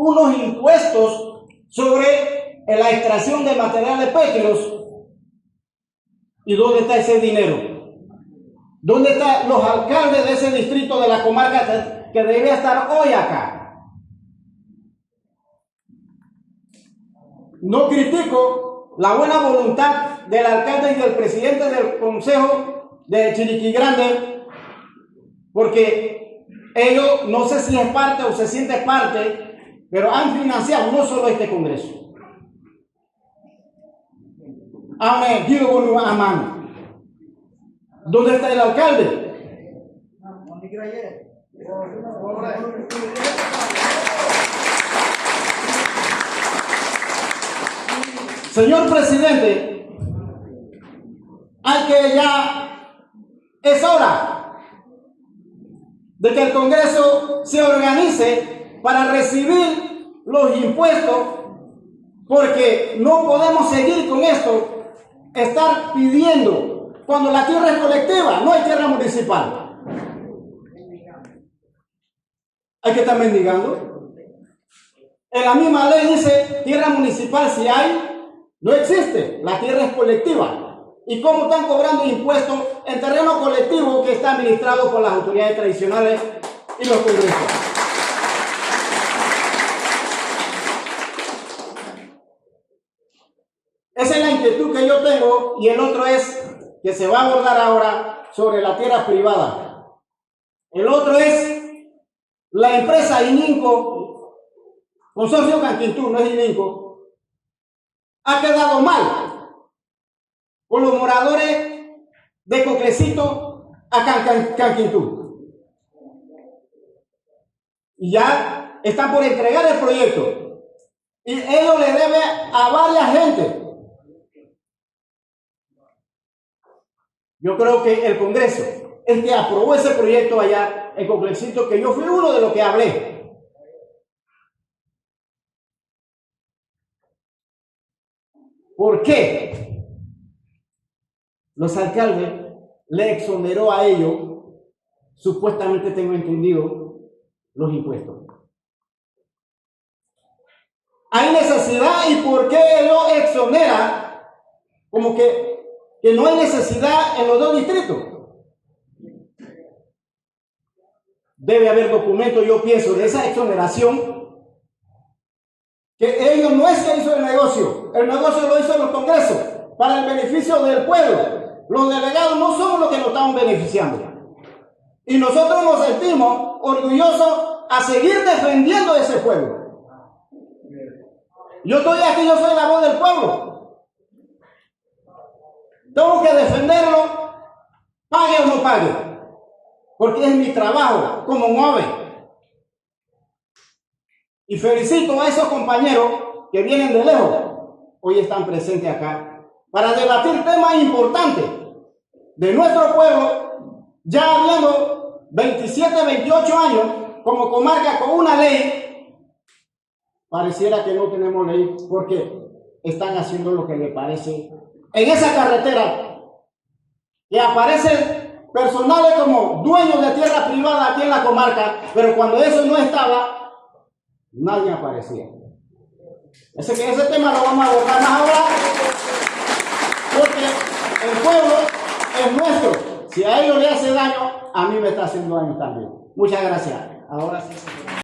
unos impuestos sobre la extracción de materiales pétreos. ¿Y dónde está ese dinero? ¿Dónde están los alcaldes de ese distrito de la comarca que debería estar hoy acá? No critico la buena voluntad del alcalde y del presidente del consejo de Chiriquí Grande, porque ellos, no sé si es parte o se siente parte, pero han financiado no solo este congreso, han metido con una mano. ¿Dónde está el alcalde? Señor presidente, hay que es hora de que el Congreso se organice para recibir los impuestos, porque no podemos seguir con esto, estar pidiendo cuando la tierra es colectiva, no hay tierra municipal. Hay que estar mendigando. En la misma ley dice tierra municipal si hay. No existe, la tierra es colectiva. ¿Y cómo están cobrando impuestos en terreno colectivo que está administrado por las autoridades tradicionales y los congresos? Esa es la inquietud que yo tengo, y el otro es que se va a abordar ahora sobre la tierra privada. El otro es la empresa Ininco, Consorcio Canquintú, no es Ininco, ha quedado mal con los moradores de Coclecito a Canquintú. Y ya están por entregar el proyecto. Y ellos le deben a varias gente. Yo creo que el Congreso, el que aprobó ese proyecto allá en Coclecito, que yo fui uno de los que hablé, ¿por qué los alcaldes le exoneró a ellos, supuestamente tengo entendido, los impuestos? ¿Hay necesidad? ¿Y por qué lo exonera? Como que no hay necesidad en los dos distritos. Debe haber documentos, yo pienso, de esa exoneración, que ellos no es que hizo el negocio lo hizo los congresos, para el beneficio del pueblo. Los delegados no somos los que nos estamos beneficiando. Y nosotros nos sentimos orgullosos a seguir defendiendo ese pueblo. Yo estoy aquí, yo soy la voz del pueblo. Tengo que defenderlo, pague o no pague, porque es mi trabajo como MOVE. Y felicito a esos compañeros que vienen de lejos, hoy están presentes acá, para debatir temas importantes de nuestro pueblo, ya habiendo 27, 28 años como comarca con una ley. Pareciera que no tenemos ley porque están haciendo lo que les parece. En esa carretera que aparecen personales como dueños de tierra privada aquí en la comarca, pero cuando eso no estaba, nadie aparecía. Ese tema lo vamos a abordar más ahora, porque el pueblo es nuestro. Si a ellos le hace daño, a mí me está haciendo daño también. Muchas gracias. Ahora sí.